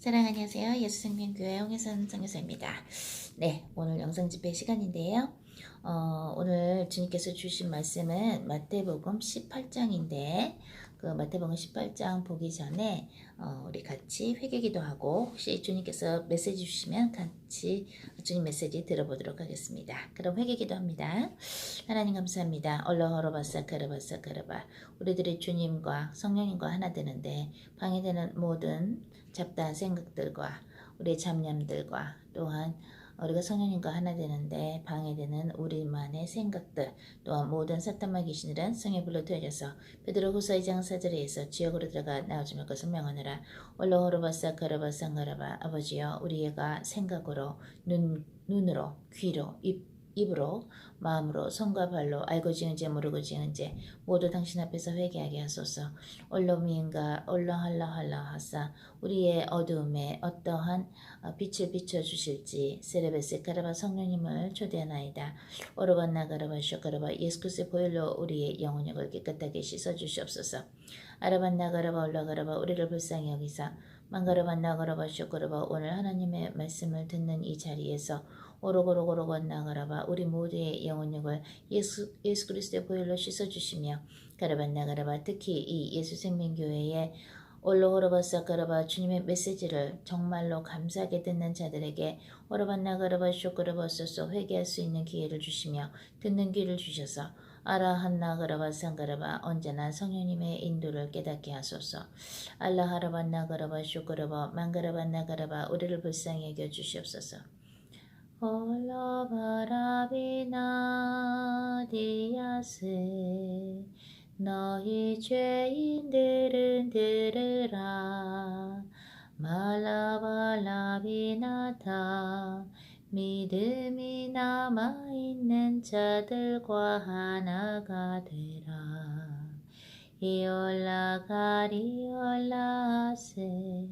사랑 안녕하세요. 예수생명교회 홍혜선 선교사입니다. 네, 오늘 영상 집회 시간인데요. 오늘 주님께서 주신 말씀은 마태복음 18장인데 그 마태복음 18장 보기 전에 우리 같이 회개기도 하고 혹시 주님께서 메시지 주시면 같이 주님 메시지 들어보도록 하겠습니다. 그럼 회개기도 합니다. 하나님 감사합니다. 얼러허러바사 카르바사 카르바 우리들이 주님과 성령님과 하나 되는데 방해되는 모든 잡다한 생각들과 우리의 잡념들과 또한 우리가 성령님과 하나 되는데 방해되는 우리만의 생각들 또한 모든 사탄마 귀신들은 성에 불러 되어져서 베드로후서 2장 4절에서 지역으로 들어가 나오지 말 것을 명하노라. 올라호르바사 카르바상가라바 아버지여 우리가 생각으로 눈으로 귀로 입으로 마음으로 손과 발로 알고 지은지 모르고 지은지 모두 당신 앞에서 회개하게 하소서. 올로미인가 올라할라 하사 우리의 어두움에 어떠한 빛을 비춰주실지 세레베스 카라바 성령님을 초대하나이다. 오르반나 가라바 쇼카라바 예수그리스도의 보혈로 우리의 영혼력을 깨끗하게 씻어주시옵소서. 아라반나 가라바 올라가라바 우리를 불쌍히 여기사 망가라반나 가라바 쇼카라바 오늘 하나님의 말씀을 듣는 이 자리에서 오로고로고로고 나가라바 우리 모두의 영혼력을 예수 그리스도의 보혈로 씻어주시며 가라반나가라바 특히 이 예수생명교회의 올로호로바사가라바 주님의 메시지를 정말로 감사하게 듣는 자들에게 오로반나가라바 쇼그라바소서 회개할 수 있는 기회를 주시며 듣는 귀를 주셔서 아라한나가라바 상가라바 언제나 성령님의 인도를 깨닫게 하소서. 알라하라반나가라바 쇼그라바 망가라반나가라바 우리를 불쌍히 여겨 주시옵소서. 올라바라비나 디아스 너희 죄인들은 들으라. 말라발라비나타 믿음이 남아있는 자들과 하나가 되라. 이올라가리올라세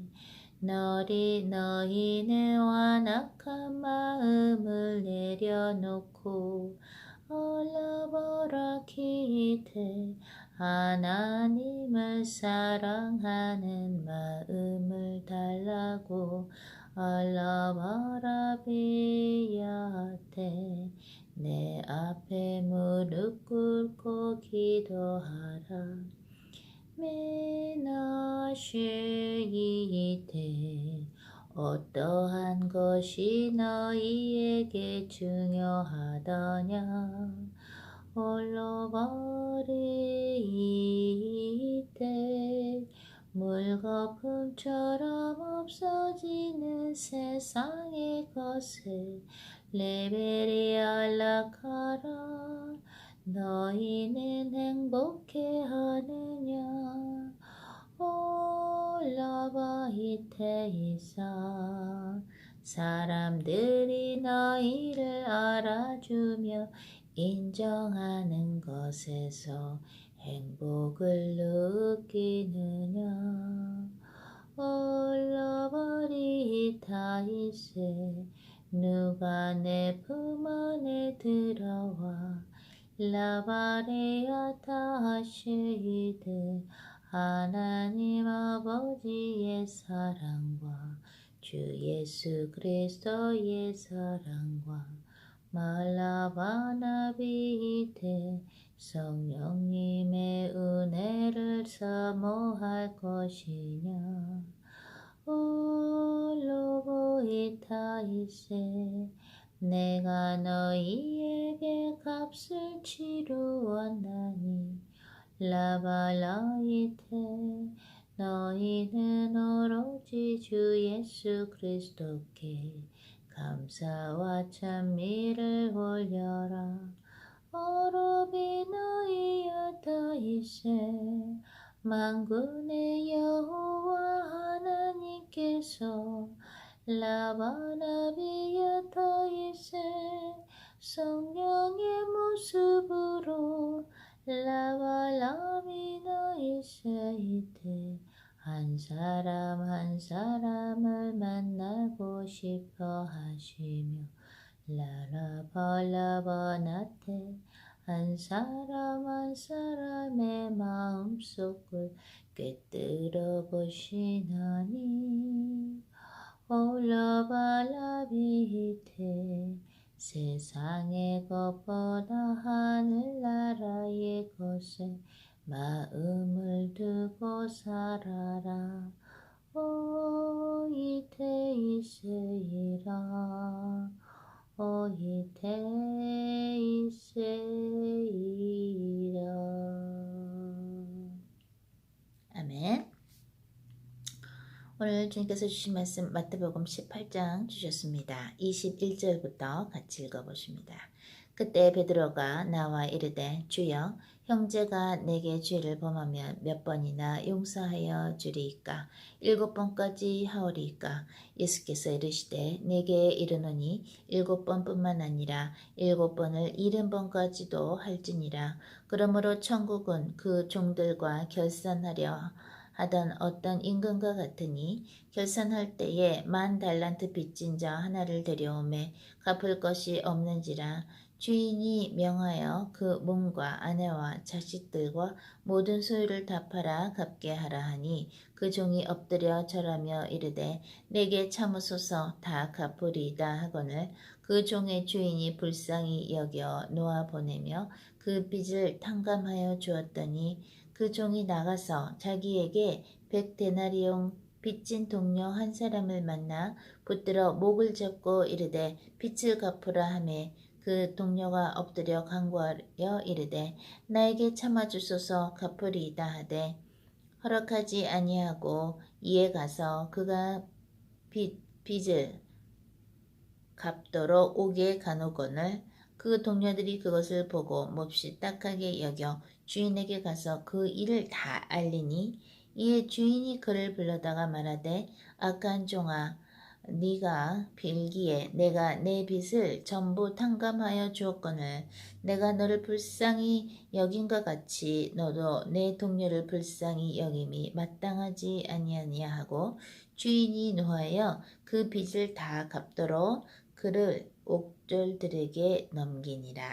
너희는 완악한 마음을 내려놓고 올라버라키테 하나님을 사랑하는 마음을 달라고 올라버라비야테 내 앞에 무릎 꿇고 기도하라. 메나쉐이테 어떠한 것이 너희에게 중요하더냐. 올로버리이테 물거품처럼 없어지는 세상의 것을 레벨이 안락하라. 너희는 행복해하느냐. 올라바히테이사 사람들이 너희를 알아주며 인정하는 것에서 행복을 느끼느냐. 올라바리타이세 누가 내 품 안에 들어와 라바레아타시이드 하나님 아버지의 사랑과 주 예수 그리스도의 사랑과 말라바나비테 성령님의 은혜를 사모할 것이냐. 올로보이타이세 내가 너희에게 값을 치루었나니. 라발라이테 너희는 오로지 주 예수 그리스도께 감사와 찬미를 올려라. 어로비 너희야타이세 만군의 여호와 하나님께서 라바나비야타이세 성령의 모습으로 라발라미나이세이테 한 사람 한 사람을 만나고 싶어 하시며 라라발라바나테 한 사람 한 사람의 마음속을 꿰뚫어 보시나니 울라발라비테 세상의 것보다 하늘나라의 것에 마음을 두고 살아라. 오이테이세이라 오이테이세이라. 아멘. 오늘 주님께서 주신 말씀 마태복음 18장 주셨습니다. 21절부터 같이 읽어보십니다. 그때 베드로가 나와 이르되 주여 형제가 내게 죄를 범하면 몇 번이나 용서하여 주리이까 7번까지 하오리이까. 예수께서 이르시되 내게 이르노니 7번뿐만 아니라 7번을 70번까지도 할지니라. 그러므로 천국은 그 종들과 결산하려 하던 어떤 임금과 같으니 결산할 때에 10,000달란트 빚진 자 하나를 데려오매 갚을 것이 없는지라. 주인이 명하여 그 몸과 아내와 자식들과 모든 소유를 다 팔아 갚게 하라 하니 그 종이 엎드려 절하며 이르되 내게 참으소서 다 갚으리이다 하거늘 그 종의 주인이 불쌍히 여겨 놓아 보내며 그 빚을 탕감하여 주었더니 그 종이 나가서 자기에게 100데나리온 빚진 동료 한 사람을 만나 붙들어 목을 잡고 이르되 빚을 갚으라 하매 그 동료가 엎드려 간구하여 이르되 나에게 참아주소서 갚으리이다 하되 허락하지 아니하고 이에 가서 그가 빚을 갚도록 오게 가노거늘 그 동료들이 그것을 보고 몹시 딱하게 여겨 주인에게 가서 그 일을 다 알리니 이에 주인이 그를 불러다가 말하되 악한 종아 네가 빌기에 내가 내 빚을 전부 탕감하여 주었거늘 내가 너를 불쌍히 여긴과 같이 너도 내 동료를 불쌍히 여김이 마땅하지 아니하냐 하고 주인이 노하여 그 빚을 다 갚도록 그를 옥졸들에게 넘기니라.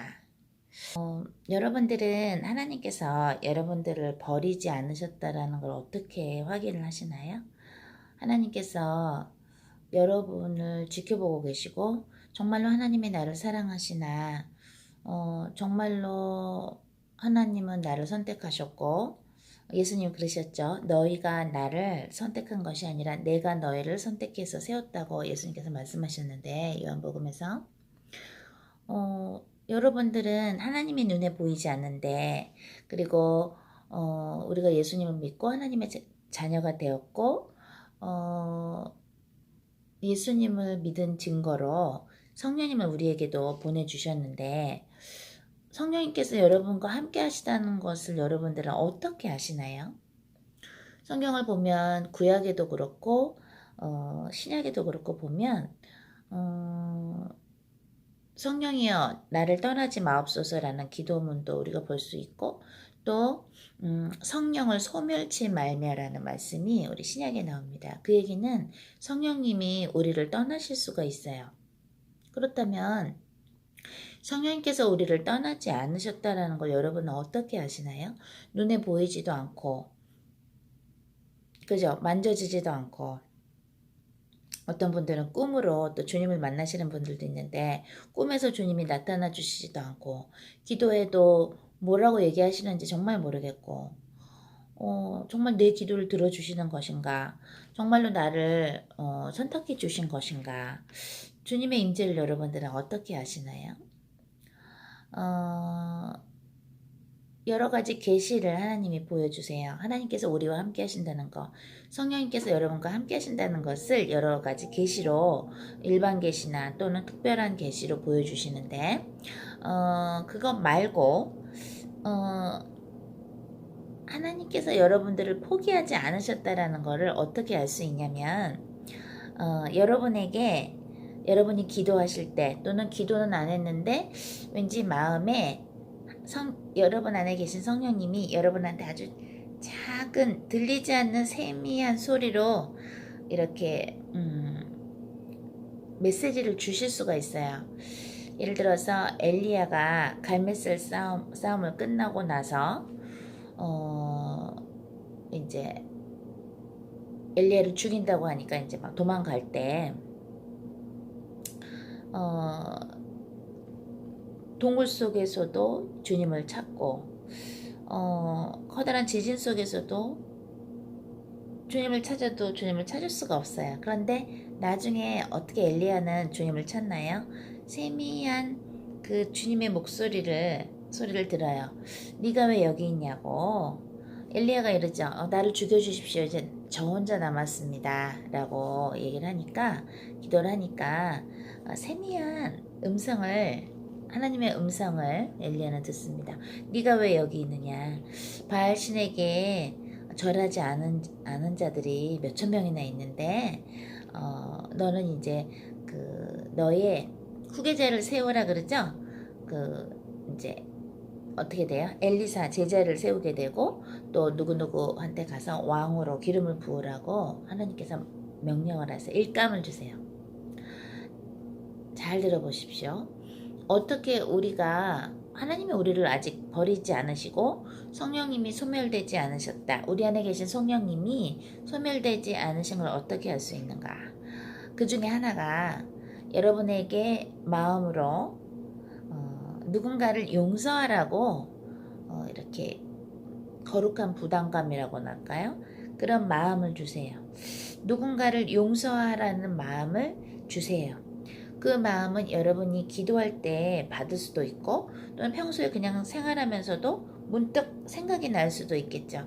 여러분들은 하나님께서 여러분들을 버리지 않으셨다라는 걸 어떻게 확인을 하시나요? 하나님께서 여러분을 지켜보고 계시고 정말로 하나님이 나를 사랑하시나 정말로 하나님은 나를 선택하셨고 예수님 그러셨죠. 너희가 나를 선택한 것이 아니라 내가 너희를 선택해서 세웠다고 예수님께서 말씀하셨는데 요한복음에서 여러분들은 하나님이 눈에 보이지 않는데 그리고 우리가 예수님을 믿고 하나님의 자녀가 되었고 예수님을 믿은 증거로 성령님을 우리에게도 보내주셨는데 성령님께서 여러분과 함께 하시다는 것을 여러분들은 어떻게 아시나요? 성경을 보면 구약에도 그렇고 신약에도 그렇고 보면 성령이여 나를 떠나지 마옵소서라는 기도문도 우리가 볼 수 있고 또 성령을 소멸치 말며라는 말씀이 우리 신약에 나옵니다. 그 얘기는 성령님이 우리를 떠나실 수가 있어요. 그렇다면 성령님께서 우리를 떠나지 않으셨다는 걸 여러분은 어떻게 아시나요? 눈에 보이지도 않고 그죠? 만져지지도 않고 어떤 분들은 꿈으로 또 주님을 만나시는 분들도 있는데 꿈에서 주님이 나타나 주시지도 않고 기도해도 뭐라고 얘기하시는지 정말 모르겠고 정말 내 기도를 들어주시는 것인가 정말로 나를 선택해 주신 것인가 주님의 임재를 여러분들은 어떻게 아시나요? 여러 가지 계시를 하나님이 보여주세요. 하나님께서 우리와 함께 하신다는 것, 성령님께서 여러분과 함께 하신다는 것을 여러 가지 계시로 일반 계시나 또는 특별한 계시로 보여주시는데 그것 말고 하나님께서 여러분들을 포기하지 않으셨다라는 것을 어떻게 알 수 있냐면 여러분에게 여러분이 기도하실 때 또는 기도는 안 했는데 왠지 마음에 여러분 안에 계신 성령님이 여러분한테 아주 작은 들리지 않는 세미한 소리로 이렇게 메시지를 주실 수가 있어요. 예를 들어서 엘리야가 갈멜슬 싸움을 끝나고 나서 이제 엘리야를 죽인다고 하니까 이제 막 도망갈 때 어, 동굴 속에서도 주님을 찾고 커다란 지진 속에서도 주님을 찾아도 주님을 찾을 수가 없어요. 그런데 나중에 어떻게 엘리야는 주님을 찾나요? 세미한 그 주님의 소리를 들어요. 네가 왜 여기 있냐고. 엘리야가 이러죠. 나를 죽여주십시오. 이제 저 혼자 남았습니다. 라고 얘기를 하니까, 기도를 하니까 세미한 하나님의 음성을 엘리야는 듣습니다. 네가 왜 여기 있느냐. 바알신에게 절하지 않은 자들이 몇천 명이나 있는데 너는 이제 너의 후계자를 세우라 그러죠. 이제 어떻게 돼요? 엘리사 제자를 세우게 되고 또 누구누구한테 가서 왕으로 기름을 부으라고 하나님께서 명령을 하세요. 일감을 주세요. 잘 들어보십시오. 어떻게 하나님이 우리를 아직 버리지 않으시고 성령님이 소멸되지 않으셨다. 우리 안에 계신 성령님이 소멸되지 않으신 걸 어떻게 할 수 있는가? 그 중에 하나가 여러분에게 마음으로 누군가를 용서하라고 이렇게 거룩한 부담감이라고나 할까요? 그런 마음을 주세요. 누군가를 용서하라는 마음을 주세요. 그 마음은 여러분이 기도할 때 받을 수도 있고 또는 평소에 그냥 생활하면서도 문득 생각이 날 수도 있겠죠.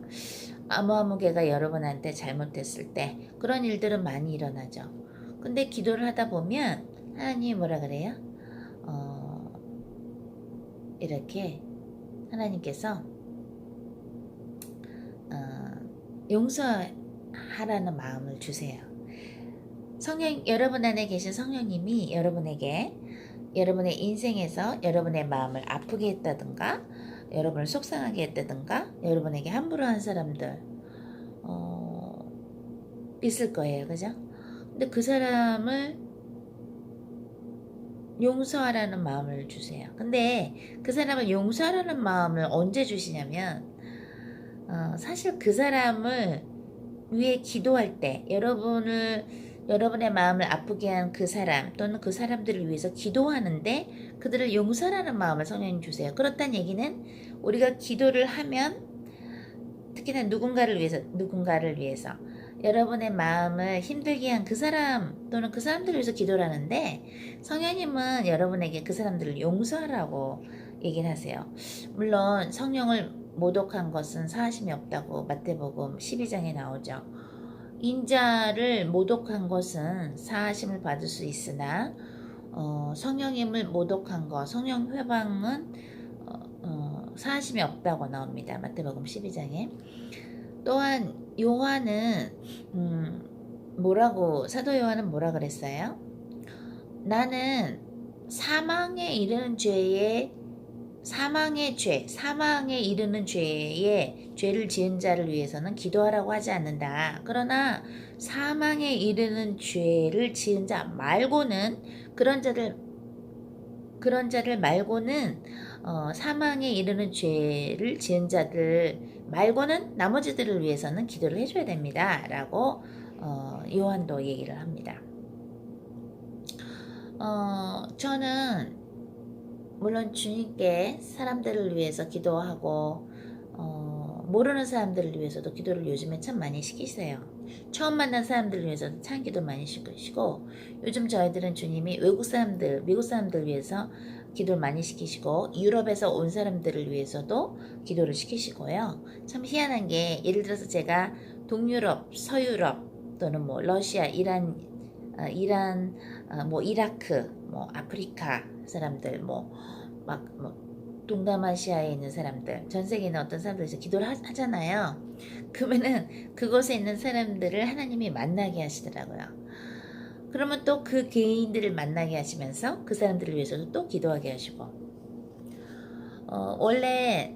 아무개가 여러분한테 잘못했을 때 그런 일들은 많이 일어나죠. 근데 기도를 하다 보면 하나님이 뭐라 그래요? 이렇게 하나님께서 용서하라는 마음을 주세요. 여러분 안에 계신 성령님이 여러분의 인생에서 여러분의 마음을 아프게 했다든가 여러분을 속상하게 했다든가 여러분에게 함부로 한 사람들 있을 거예요. 그죠? 근데 그 사람을 용서하라는 마음을 주세요. 근데 그 사람을 용서하라는 마음을 언제 주시냐면 사실 그 사람을 위해 기도할 때 여러분의 마음을 아프게 한 그 사람 또는 그 사람들을 위해서 기도하는데 그들을 용서하라는 마음을 성령님 주세요. 그렇다는 얘기는 우리가 기도를 하면 특히나 누군가를 위해서 여러분의 마음을 힘들게 한 그 사람 또는 그 사람들을 위해서 기도를 하는데 성령님은 여러분에게 그 사람들을 용서하라고 얘기를 하세요. 물론 성령을 모독한 것은 사하심이 없다고 마태복음 12장에 나오죠. 인자를 모독한 것은 사하심을 받을 수 있으나 성령님을 모독한 것, 성령 회방은 사하심이 없다고 나옵니다. 마태복음 12장에. 또한 사도 요한은 뭐라 그랬어요? 나는 사망에 이르는 죄를 지은 자를 위해서는 기도하라고 하지 않는다. 그러나 사망에 이르는 죄를 지은 자 말고는 그런 자를 말고는 사망에 이르는 죄를 지은 자들 말고는 나머지들을 위해서는 기도를 해줘야 됩니다. 라고 요한도 얘기를 합니다. 저는 물론 주님께 사람들을 위해서 기도하고 모르는 사람들을 위해서도 기도를 요즘에 참 많이 시키세요. 처음 만난 사람들을 위해서도 참 기도 많이 시키시고 요즘 저희들은 주님이 미국 사람들 위해서 기도를 많이 시키시고 유럽에서 온 사람들을 위해서도 기도를 시키시고요. 참 희한한 게 예를 들어서 제가 동유럽, 서유럽 또는 러시아, 이란, 이라크, 아프리카 사람들, 동남아시아에 있는 사람들, 전 세계에 있는 어떤 사람들에서 기도를 하잖아요. 그러면은 그곳에 있는 사람들을 하나님이 만나게 하시더라고요. 그러면 또 그 개인들을 만나게 하시면서 그 사람들을 위해서도 또 기도하게 하시고 원래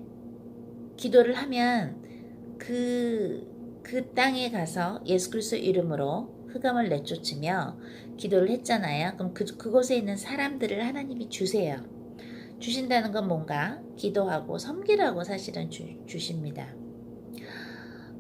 기도를 하면 그 땅에 가서 예수 그리스도 이름으로 흑암을 내쫓으며 기도를 했잖아요. 그럼 그곳에 있는 사람들을 하나님이 주세요. 주신다는 건 뭔가 기도하고 섬기라고 사실은 주십니다.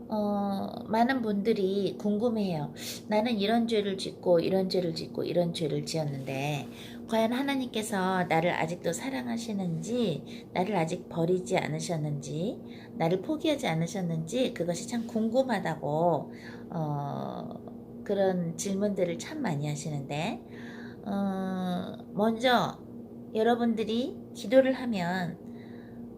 많은 분들이 궁금해해요. 나는 이런 죄를 짓고 이런 죄를 짓고 이런 죄를 지었는데 과연 하나님께서 나를 아직도 사랑하시는지, 나를 아직 버리지 않으셨는지, 나를 포기하지 않으셨는지 그것이 참 궁금하다고 그런 질문들을 참 많이 하시는데, 먼저 여러분들이 기도를 하면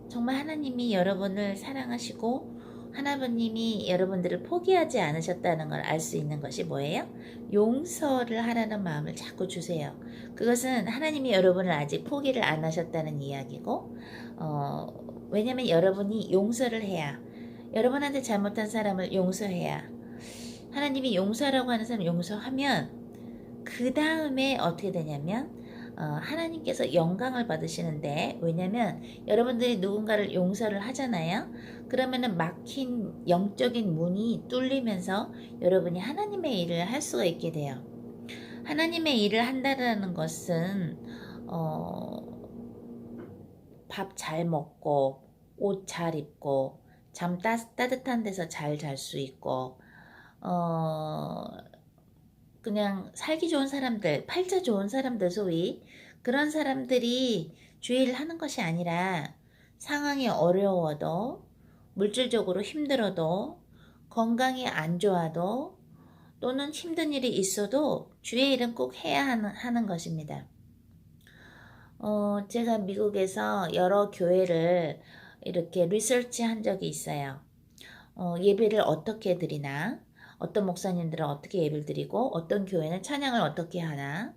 정말 하나님이 여러분을 사랑하시고 하나님이 여러분들을 포기하지 않으셨다는 걸 알 수 있는 것이 뭐예요? 용서를 하라는 마음을 자꾸 주세요. 그것은 하나님이 여러분을 아직 포기를 안 하셨다는 이야기고, 왜냐면 여러분이 용서를 해야, 여러분한테 잘못한 사람을 용서해야, 하나님이 용서라고 하는 사람 용서하면 그 다음에 어떻게 되냐면 하나님께서 영광을 받으시는데, 왜냐면 여러분들이 누군가를 용서를 하잖아요. 그러면은 막힌 영적인 문이 뚫리면서 여러분이 하나님의 일을 할 수가 있게 돼요. 하나님의 일을 한다는 것은 밥 잘 먹고 옷 잘 입고 잠 따뜻한 데서 잘 잘 수 있고 그냥 살기 좋은 사람들, 팔자 좋은 사람들, 소위 그런 사람들이 주의를 하는 것이 아니라, 상황이 어려워도, 물질적으로 힘들어도, 건강이 안 좋아도, 또는 힘든 일이 있어도 주의 일은 꼭 해야 하는 것입니다. 제가 미국에서 여러 교회를 이렇게 리서치 한 적이 있어요. 예배를 어떻게 드리나, 어떤 목사님들은 어떻게 예배를 드리고, 어떤 교회는 찬양을 어떻게 하나,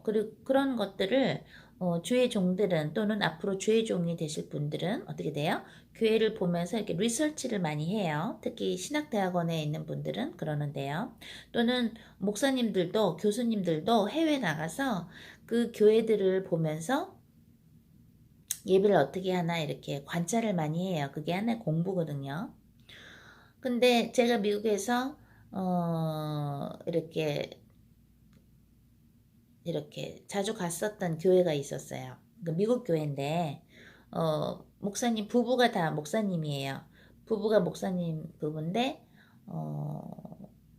그리고 그런 것들을 주의 종들은, 또는 앞으로 주의 종이 되실 분들은 어떻게 돼요? 교회를 보면서 이렇게 리서치를 많이 해요. 특히 신학대학원에 있는 분들은 그러는데요. 또는 목사님들도, 교수님들도 해외 나가서 그 교회들을 보면서 예배를 어떻게 하나 이렇게 관찰을 많이 해요. 그게 하나의 공부거든요. 근데 제가 미국에서 이렇게 자주 갔었던 교회가 있었어요. 그 미국 교회인데 목사님 부부가 다 목사님이에요. 부부가 목사님 부부인데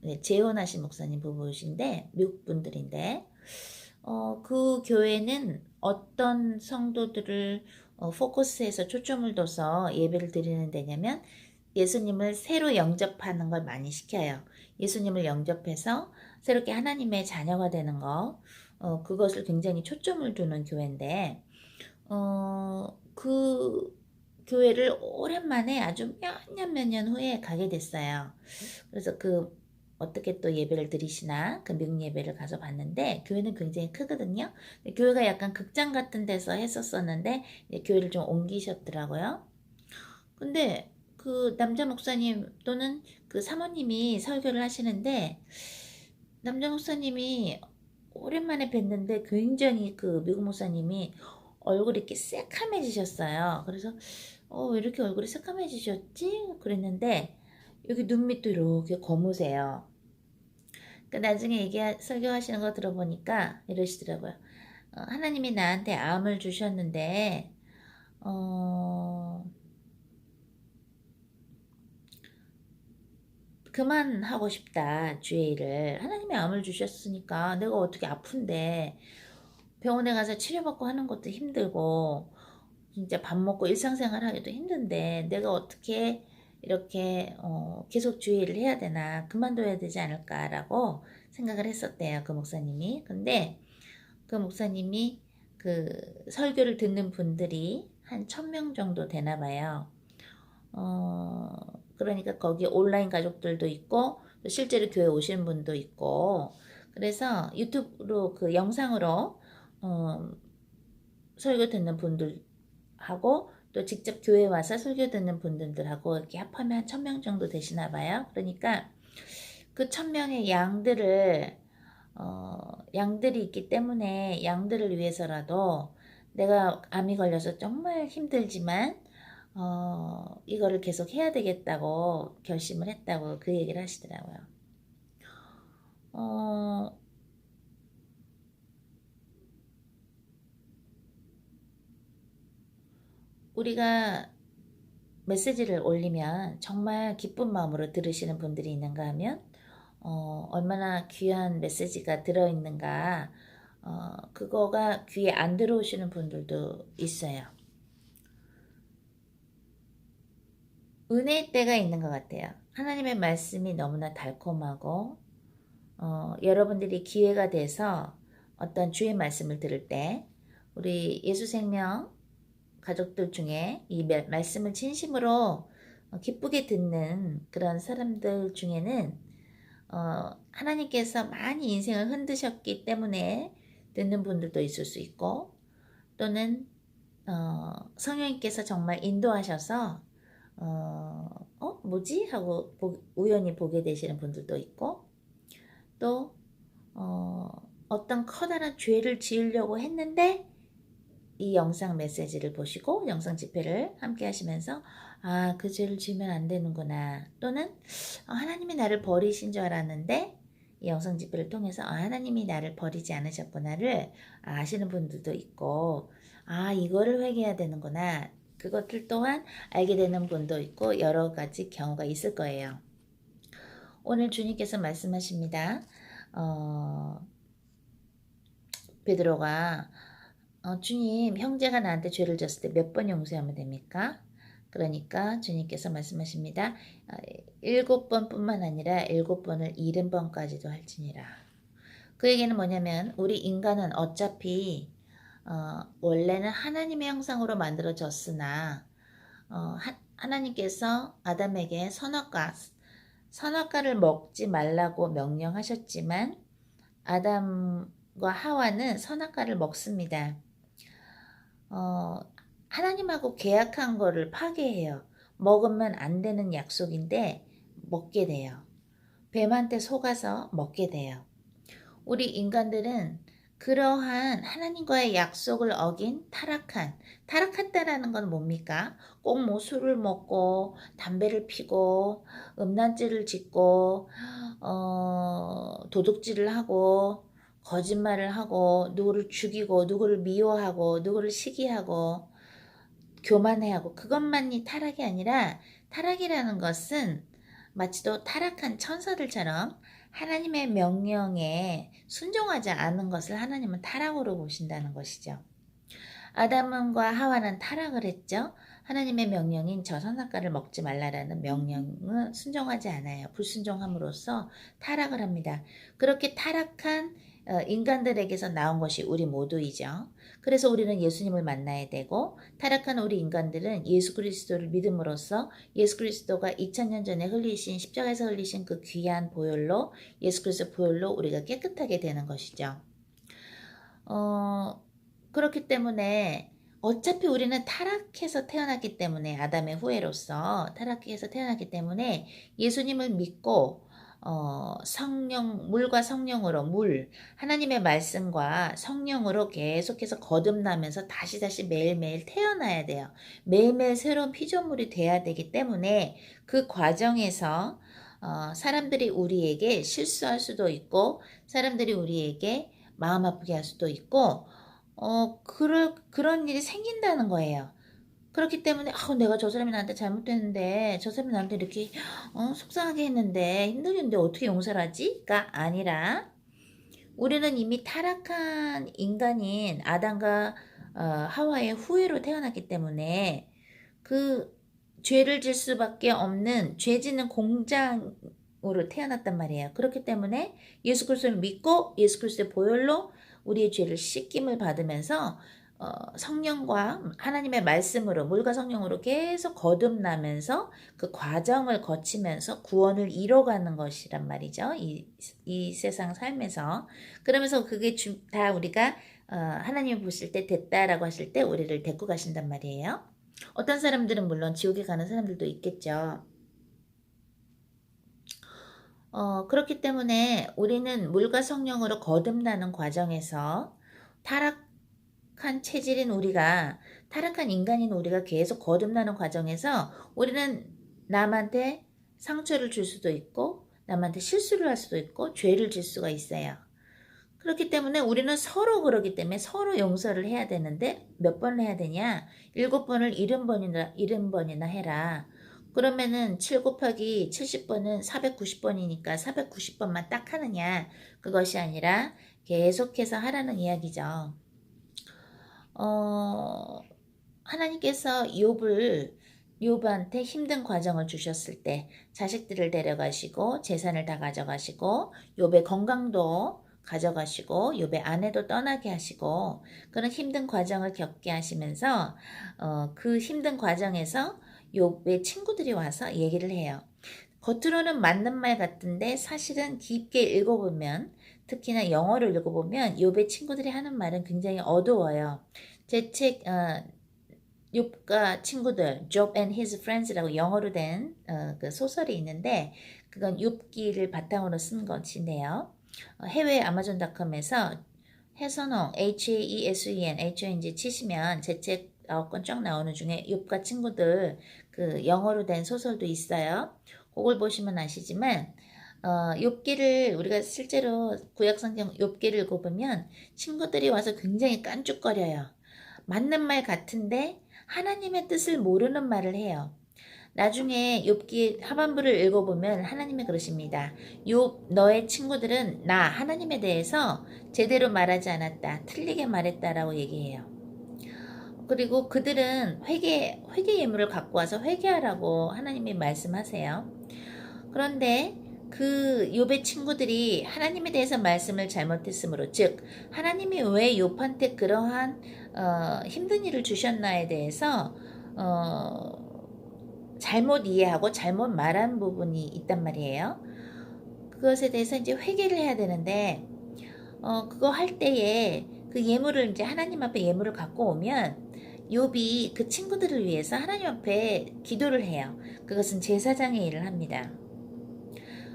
네, 재혼하신 목사님 부부신데 미국 분들인데, 그 교회는 어떤 성도들을 포커스해서 초점을 둬서 예배를 드리는 데냐면, 예수님을 새로 영접하는 걸 많이 시켜요. 예수님을 영접해서 새롭게 하나님의 자녀가 되는 거, 그것을 굉장히 초점을 두는 교회인데, 그 교회를 오랜만에 아주 몇 년 후에 가게 됐어요. 그래서 어떻게 또 예배를 드리시나 그 미국 예배를 가서 봤는데, 교회는 굉장히 크거든요. 교회가 약간 극장 같은 데서 했었었는데 교회를 좀 옮기셨더라고요. 근데 그 남자 목사님 또는 그 사모님이 설교를 하시는데, 남자 목사님이 오랜만에 뵀는데 굉장히 그 미국 목사님이 얼굴이 이렇게 새카매지셨어요. 그래서 왜 이렇게 얼굴이 새카매지셨지? 그랬는데 여기 눈 밑도 이렇게 검으세요. 그 나중에 설교하시는 거 들어보니까 이러시더라고요. 하나님이 나한테 암을 주셨는데 그만하고 싶다, 주의 일을. 하나님이 암을 주셨으니까 내가 어떻게 아픈데 병원에 가서 치료받고 하는 것도 힘들고 진짜 밥 먹고 일상생활 하기도 힘든데 내가 어떻게 이렇게 계속 주의 일을 해야 되나, 그만둬야 되지 않을까라고 생각을 했었대요, 그 목사님이. 근데 그 목사님이 그 설교를 듣는 분들이 한 1000명 정도 되나 봐요. 그러니까 거기 온라인 가족들도 있고 또 실제로 교회 오시는 분도 있고, 그래서 유튜브로 그 영상으로 설교 듣는 분들하고 또 직접 교회 와서 설교 듣는 분들하고 이렇게 합하면 한 1000명 정도 되시나 봐요. 그러니까 그 1000명의 양들이 있기 때문에 양들을 위해서라도 내가 암이 걸려서 정말 힘들지만 이거를 계속 해야 되겠다고 결심을 했다고 그 얘기를 하시더라고요. 우리가 메시지를 올리면 정말 기쁜 마음으로 들으시는 분들이 있는가 하면 얼마나 귀한 메시지가 들어있는가 그거가 귀에 안 들어오시는 분들도 있어요. 은혜의 때가 있는 것 같아요. 하나님의 말씀이 너무나 달콤하고 여러분들이 기회가 돼서 어떤 주의 말씀을 들을 때 우리 예수생명 가족들 중에 이 말씀을 진심으로 기쁘게 듣는 그런 사람들 중에는 하나님께서 많이 인생을 흔드셨기 때문에 듣는 분들도 있을 수 있고 또는 성령님께서 정말 인도하셔서 뭐지? 하고 우연히 보게 되시는 분들도 있고 또 어떤 커다란 죄를 지으려고 했는데 이 영상 메시지를 보시고 영상 집회를 함께 하시면서 그 죄를 지으면 안 되는구나 또는 하나님이 나를 버리신 줄 알았는데 이 영상 집회를 통해서 하나님이 나를 버리지 않으셨구나를 아시는 분들도 있고 이거를 회개해야 되는구나 그것들 또한 알게 되는 분도 있고 여러 가지 경우가 있을 거예요. 오늘 주님께서 말씀하십니다. 베드로가 주님 형제가 나한테 죄를 졌을 때 몇 번 용서하면 됩니까? 그러니까 주님께서 말씀하십니다. 7번 뿐만 아니라 7번을 70번까지도 할지니라. 그 얘기는 뭐냐면 우리 인간은 어차피 원래는 하나님의 형상으로 만들어졌으나 하나님께서 아담에게 선악과를 먹지 말라고 명령하셨지만 아담과 하와는 선악과를 먹습니다. 하나님하고 계약한 거를 파괴해요. 먹으면 안 되는 약속인데 먹게 돼요. 뱀한테 속아서 먹게 돼요. 우리 인간들은 그러한 하나님과의 약속을 어긴 타락했다라는 건 뭡니까? 꼭 뭐 술을 먹고 담배를 피고 음란죄를 짓고 도둑질을 하고 거짓말을 하고 누구를 죽이고 누구를 미워하고 누구를 시기하고 교만해하고 그것만이 타락이 아니라 타락이라는 것은 마치도 타락한 천사들처럼 하나님의 명령에 순종하지 않은 것을 하나님은 타락으로 보신다는 것이죠. 아담과 하와는 타락을 했죠. 하나님의 명령인 저 선악과를 먹지 말라라는 명령은 순종하지 않아요. 불순종함으로써 타락을 합니다. 그렇게 타락한 인간들에게서 나온 것이 우리 모두이죠. 그래서 우리는 예수님을 만나야 되고 타락한 우리 인간들은 예수 그리스도를 믿음으로써 예수 그리스도가 2000년 전에 흘리신 십자가에서 흘리신 그 귀한 보혈로 예수 그리스도 보혈로 우리가 깨끗하게 되는 것이죠. 그렇기 때문에 어차피 우리는 타락해서 태어났기 때문에 아담의 후예로서 타락해서 태어났기 때문에 예수님을 믿고 성령, 물과 성령으로 하나님의 말씀과 성령으로 계속해서 거듭나면서 다시 매일매일 태어나야 돼요. 매일매일 새로운 피조물이 돼야 되기 때문에 그 과정에서 사람들이 우리에게 실수할 수도 있고 사람들이 우리에게 마음 아프게 할 수도 있고 그런 일이 생긴다는 거예요. 그렇기 때문에 내가 저 사람이 나한테 잘못했는데 저 사람이 나한테 이렇게 속상하게 했는데 힘들겠는데 어떻게 용서를 하지?가 아니라 우리는 이미 타락한 인간인 아담과 하와의 후예로 태어났기 때문에 그 죄를 질 수밖에 없는 죄 짓는 공장으로 태어났단 말이에요. 그렇기 때문에 예수 그리스도를 믿고 예수 그리스도의 보혈로 우리의 죄를 씻김을 받으면서 성령과 하나님의 말씀으로 물과 성령으로 계속 거듭나면서 그 과정을 거치면서 구원을 이뤄가는 것이란 말이죠. 이 세상 삶에서. 그러면서 그게 다 우리가 하나님이 보실 때 됐다라고 하실 때 우리를 데리고 가신단 말이에요. 어떤 사람들은 물론 지옥에 가는 사람들도 있겠죠. 그렇기 때문에 우리는 물과 성령으로 거듭나는 과정에서 타락한 체질인 우리가 타락한 인간인 우리가 계속 거듭나는 과정에서 우리는 남한테 상처를 줄 수도 있고 남한테 실수를 할 수도 있고 죄를 질 수가 있어요. 그렇기 때문에 우리는 서로 그러기 때문에 서로 용서를 해야 되는데 몇 번을 해야 되냐? 7번을 70번이나 해라. 그러면은 7 곱하기 70번은 490번이니까 490번만 딱 하느냐? 그것이 아니라 계속해서 하라는 이야기죠. 하나님께서 욥한테 힘든 과정을 주셨을 때 자식들을 데려가시고 재산을 다 가져가시고 욥의 건강도 가져가시고 욥의 아내도 떠나게 하시고 그런 힘든 과정을 겪게 하시면서 그 힘든 과정에서 욥의 친구들이 와서 얘기를 해요. 겉으로는 맞는 말 같은데 사실은 깊게 읽어보면 특히나 영어를 읽어보면 욥의 친구들이 하는 말은 굉장히 어두워요. 제책 욥과 친구들, Job and His Friends라고 영어로 된 그 소설이 있는데 그건 욥기를 바탕으로 쓴 것인데요. 해외 아마존닷컴에서 해선홍 HAESEN 치시면 제 책 9권 쫙 나오는 중에 욥과 친구들 그 영어로 된 소설도 있어요. 그걸 보시면 아시지만 욥기를 우리가 실제로 구약성경 욥기를 읽어보면 친구들이 와서 굉장히 깐죽거려요. 맞는 말 같은데 하나님의 뜻을 모르는 말을 해요. 나중에 욥기 하반부를 읽어보면 하나님이 그러십니다. 욥 너의 친구들은 나 하나님에 대해서 제대로 말하지 않았다. 틀리게 말했다라고 얘기해요. 그리고 그들은 회개 예물을 갖고 와서 회개하라고 하나님이 말씀하세요. 그런데 그 욥의 친구들이 하나님에 대해서 말씀을 잘못했으므로 즉 하나님이 왜 욥한테 그러한 힘든 일을 주셨나에 대해서 잘못 이해하고 잘못 말한 부분이 있단 말이에요. 그것에 대해서 이제 회개를 해야 되는데 그거 할 때에 그 예물을 이제 하나님 앞에 예물을 갖고 오면 욥이 그 친구들을 위해서 하나님 앞에 기도를 해요. 그것은 제사장의 일을 합니다.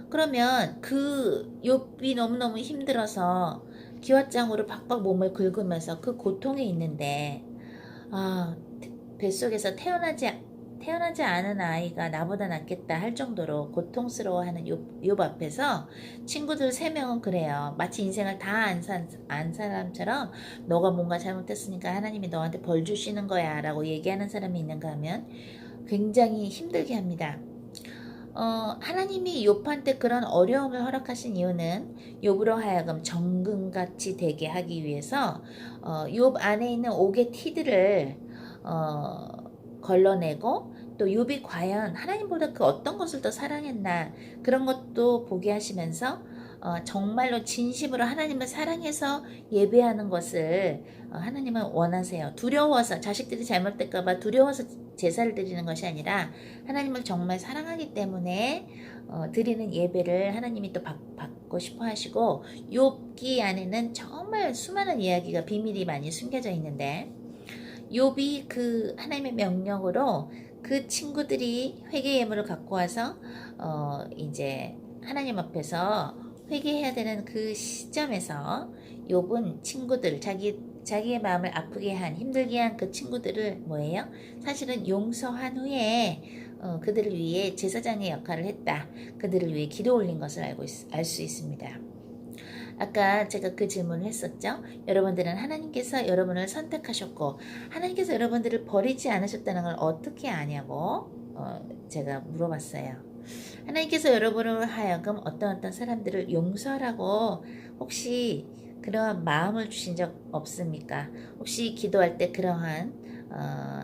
그러면 그 욥이 너무너무 힘들어서 기왓장으로 박박 몸을 긁으면서 그 고통에 있는데 뱃속에서 태어나지 않은 아이가 나보다 낫겠다 할 정도로 고통스러워하는 욥 앞에서 친구들 3명은 그래요. 마치 인생을 다 안 사람처럼 너가 뭔가 잘못했으니까 하나님이 너한테 벌 주시는 거야 라고 얘기하는 사람이 있는가 하면 굉장히 힘들게 합니다. 하나님이 욥한테 그런 어려움을 허락하신 이유는 욥으로 하여금 정금같이 되게 하기 위해서 욥 안에 있는 옥의 티들을 걸러내고 또 욥이 과연 하나님보다 그 어떤 것을 더 사랑했나 그런 것도 보게 하시면서 정말로 진심으로 하나님을 사랑해서 예배하는 것을 하나님은 원하세요. 두려워서 자식들이 잘못될까봐 두려워서 제사를 드리는 것이 아니라 하나님을 정말 사랑하기 때문에 드리는 예배를 하나님이 또 받고 싶어 하시고 욥기 안에는 정말 수많은 이야기가 비밀이 많이 숨겨져 있는데 욥이 그 하나님의 명령으로 그 친구들이 회개 예물을 갖고 와서 이제 하나님 앞에서 회개해야 되는 그 시점에서 욥은 친구들 자기의 마음을 아프게 한 힘들게 한 그 친구들을 뭐예요? 사실은 용서한 후에 그들을 위해 제사장의 역할을 했다. 그들을 위해 기도 올린 것을 알 수 있습니다. 아까 제가 그 질문을 했었죠. 여러분들은 하나님께서 여러분을 선택하셨고 하나님께서 여러분들을 버리지 않으셨다는 걸 어떻게 아냐고 제가 물어봤어요. 하나님께서 여러분을 하여금 어떤 사람들을 용서하라고 혹시 그러한 마음을 주신 적 없습니까? 혹시 기도할 때 그러한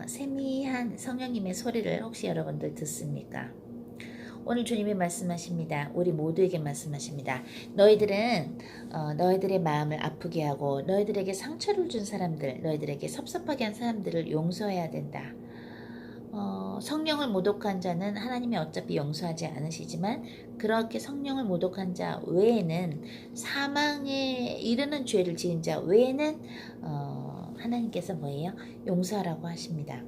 세미한 성령님의 소리를 혹시 여러분들 듣습니까? 오늘 주님이 말씀하십니다. 우리 모두에게 말씀하십니다. 너희들은 너희들의 마음을 아프게 하고 너희들에게 상처를 준 사람들, 너희들에게 섭섭하게 한 사람들을 용서해야 된다. 성령을 모독한 자는 하나님이 어차피 용서하지 않으시지만 그렇게 성령을 모독한 자 외에는 사망에 이르는 죄를 지은 자 외에는 하나님께서 뭐예요? 용서하라고 하십니다.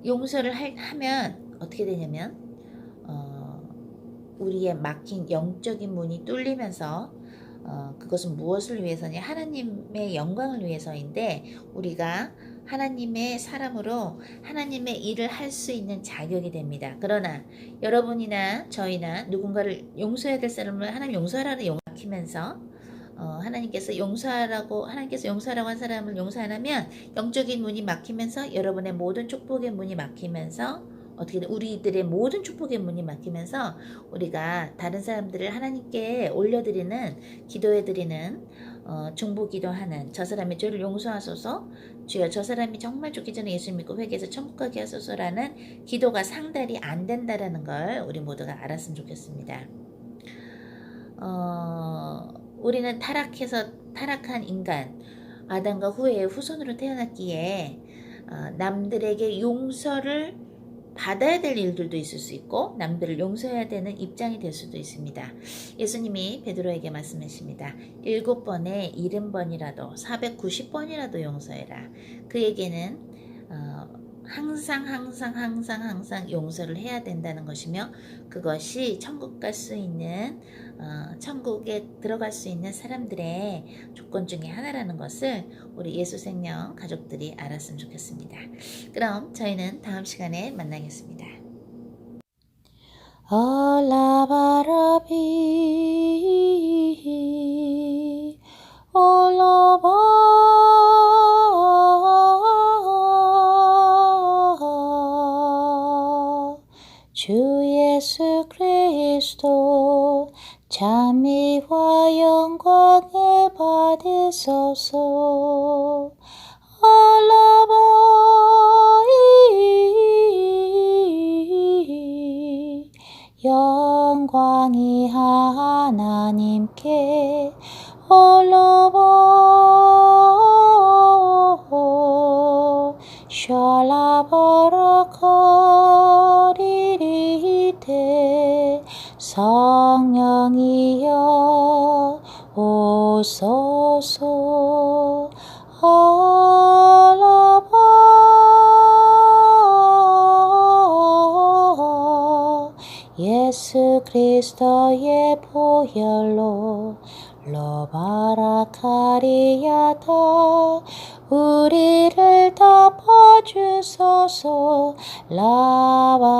용서를 하면 어떻게 되냐면 우리의 막힌 영적인 문이 뚫리면서 그것은 무엇을 위해서냐? 하나님의 영광을 위해서인데 우리가 하나님의 사람으로 하나님의 일을 할 수 있는 자격이 됩니다. 그러나 여러분이나 저희나 누군가를 용서해야 될 사람을 하나님 용서하라는 용서하면서 하나님께서 용서하라고 한 사람을 용서 안 하면 영적인 문이 막히면서 여러분의 모든 축복의 문이 막히면서 어떻게든 우리들의 모든 축복의 문이 막히면서 우리가 다른 사람들을 하나님께 올려드리는 기도해드리는 중보기도하는 저 사람의 죄를 용서하소서 주여 저 사람이 정말 죽기 전에 예수 믿고 회개해서 천국 가게 하소서라는 기도가 상달이 안 된다라는 걸 우리 모두가 알았으면 좋겠습니다. 우리는 타락한 인간 아담과 후의 후손으로 태어났기에 남들에게 용서를 받아야 될 일들도 있을 수 있고 남들을 용서해야 되는 입장이 될 수도 있습니다. 예수님이 베드로에게 말씀하십니다. 7번에 70번이라도 490번이라도 용서해라. 그에게는 항상 용서를 해야 된다는 것이며 그것이 천국 갈 수 있는 천국에 들어갈 수 있는 사람들의 조건 중에 하나라는 것을 우리 예수생명 가족들이 알았으면 좋겠습니다. 그럼 저희는 다음 시간에 만나겠습니다. 올라바라비 주 예수 그리스도 자미와 영광을 받으소서. 올라보이 영광이 하나님께 올라보 샬라바라카리리테 성령이여 오소서. 예수 그리스도의 보혈로 로바라카리야다 우리를 덮어주소서. 라바라피타이테